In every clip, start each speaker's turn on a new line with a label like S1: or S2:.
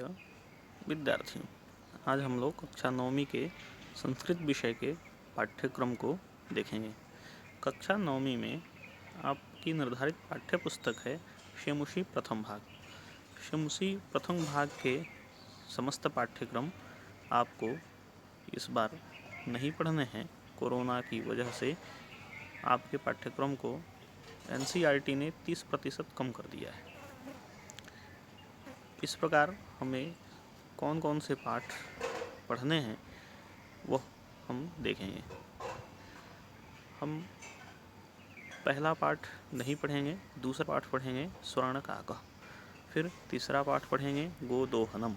S1: विद्यार्थियों, आज हम लोग कक्षा 9वीं के संस्कृत विषय के पाठ्यक्रम को देखेंगे। कक्षा 9वीं में आपकी निर्धारित पाठ्य पुस्तक है शेमुषी प्रथम भाग। शेमुषी प्रथम भाग के समस्त पाठ्यक्रम आपको इस बार नहीं पढ़ने हैं। कोरोना की वजह से आपके पाठ्यक्रम को NCERT ने 30% कम कर दिया है। इस प्रकार हमें कौन कौन से पाठ पढ़ने हैं वह हम देखेंगे। हम पहला पाठ नहीं पढ़ेंगे, दूसरा पाठ पढ़ेंगे स्वर्णकाक, फिर तीसरा पाठ पढ़ेंगे गोदोहनम,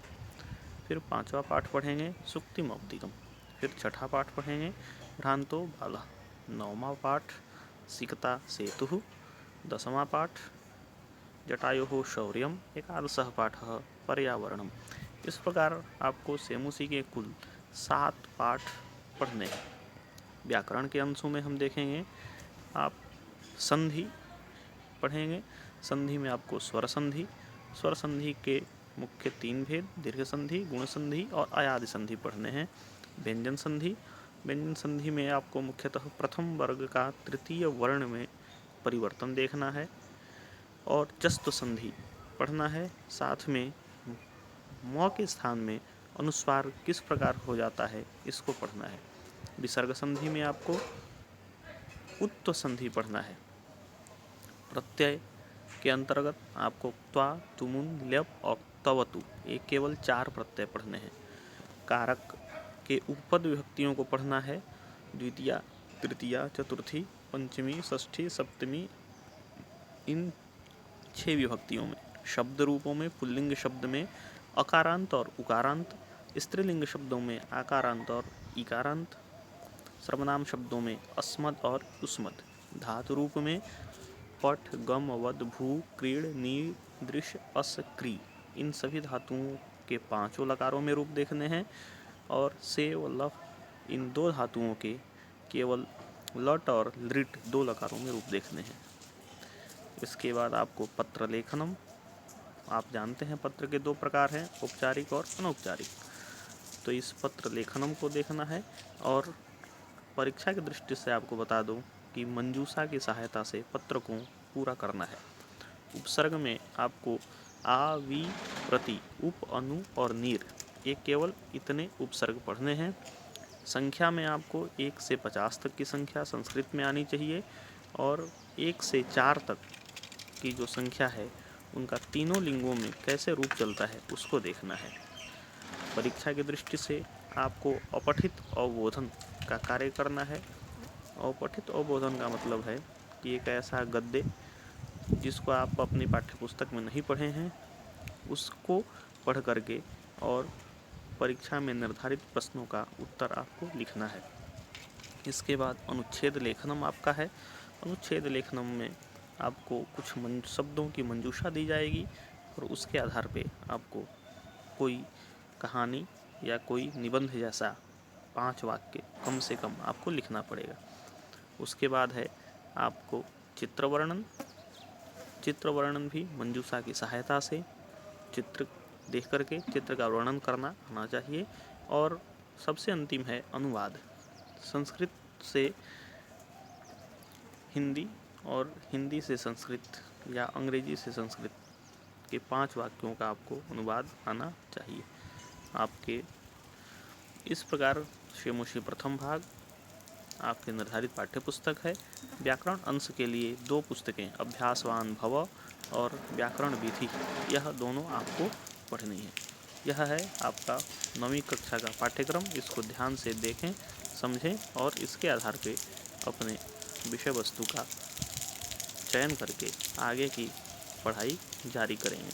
S1: फिर पांचवा पाठ पढ़ेंगे सुक्तिमौक्तिकम, फिर छठा पाठ पढ़ेंगे भ्रांतो बाला, नौवां पाठ सिकता सेतुः, दसवां पाठ जटायुः शौर्यम, एकादशः पाठः पर्यावरणम। इस प्रकार आपको शेमुषी के कुल 7 पाठ पढ़ने हैं। व्याकरण के अंशों में हम देखेंगे, आप संधि पढ़ेंगे। संधि में आपको स्वर संधि के मुख्य 3 भेद, दीर्घ संधि, गुण संधि और अयादि संधि पढ़ने हैं। व्यंजन संधि में आपको मुख्यतः प्रथम वर्ग का तृतीय वर्ण में परिवर्तन देखना है और जस्त्व संधि पढ़ना है। साथ में म के स्थान में अनुस्वार किस प्रकार हो जाता है इसको पढ़ना है। विसर्ग संधि में आपको उत्व संधि पढ़ना है। प्रत्यय के अंतर्गत आपको त्वा, तुमुन, ल्यप और तवतु, ये केवल 4 प्रत्यय पढ़ने हैं। कारक के उपपद विभक्तियों को पढ़ना है। द्वितीया, तृतीया, चतुर्थी, पंचमी, षष्ठी, सप्तमी, इन 6 विभक्तियों में। शब्द रूपों में पुल्लिंग शब्द में अकारांत और उकारांत, स्त्रीलिंग शब्दों में आकारांत और इकारांत, सर्वनाम शब्दों में अस्मद और उस्मद। धातु रूप में पठ, गम, वद, भू, क्रीड़, नी, दृश्य, अस, क्री, इन सभी धातुओं के 5 लकारों में रूप देखने हैं और से व लफ, इन 2 धातुओं के केवल लट और लृट 2 लकारों में रूप देखने हैं। इसके बाद आपको पत्र लेखनम, आप जानते हैं पत्र के 2 प्रकार हैं, औपचारिक और अनौपचारिक। तो इस पत्र लेखनम को देखना है और परीक्षा की दृष्टि से आपको बता दूं कि मंजूषा की सहायता से पत्र को पूरा करना है। उपसर्ग में आपको आ, वी, प्रति, उप, अनु और नीर, ये केवल इतने उपसर्ग पढ़ने हैं। संख्या में आपको 1 से 50 तक की संख्या संस्कृत में आनी चाहिए और 1 से 4 तक की जो संख्या है उनका तीनों लिंगों में कैसे रूप चलता है उसको देखना है। परीक्षा की दृष्टि से आपको अपठित अवबोधन का कार्य करना है। अपठित अवबोधन का मतलब है कि एक ऐसा गद्य जिसको आप अपनी पाठ्यपुस्तक में नहीं पढ़े हैं उसको पढ़ करके और परीक्षा में निर्धारित प्रश्नों का उत्तर आपको लिखना है। इसके बाद अनुच्छेद लेखनम आपका है। अनुच्छेद लेखनम में आपको कुछ शब्दों की मंजूषा दी जाएगी और उसके आधार पे आपको कोई कहानी या कोई निबंध जैसा 5 वाक्य कम से कम आपको लिखना पड़ेगा। उसके बाद है आपको चित्र वर्णन भी मंजूषा की सहायता से चित्र देख करके चित्र का वर्णन करना आना चाहिए। और सबसे अंतिम है अनुवाद, संस्कृत से हिंदी और हिंदी से संस्कृत या अंग्रेजी से संस्कृत के 5 वाक्यों का आपको अनुवाद आना चाहिए। आपके इस प्रकार शेमुषी प्रथम भाग आपके निर्धारित पाठ्यपुस्तक है। व्याकरण अंश के लिए 2 पुस्तकें अभ्यासवान भव और व्याकरण विधि, यह दोनों आपको पढ़नी है। यह है आपका 9वीं कक्षा का पाठ्यक्रम। इसको ध्यान से देखें, समझें और इसके आधार पे अपने विषय वस्तु का चयन करके आगे की पढ़ाई जारी करेंगे।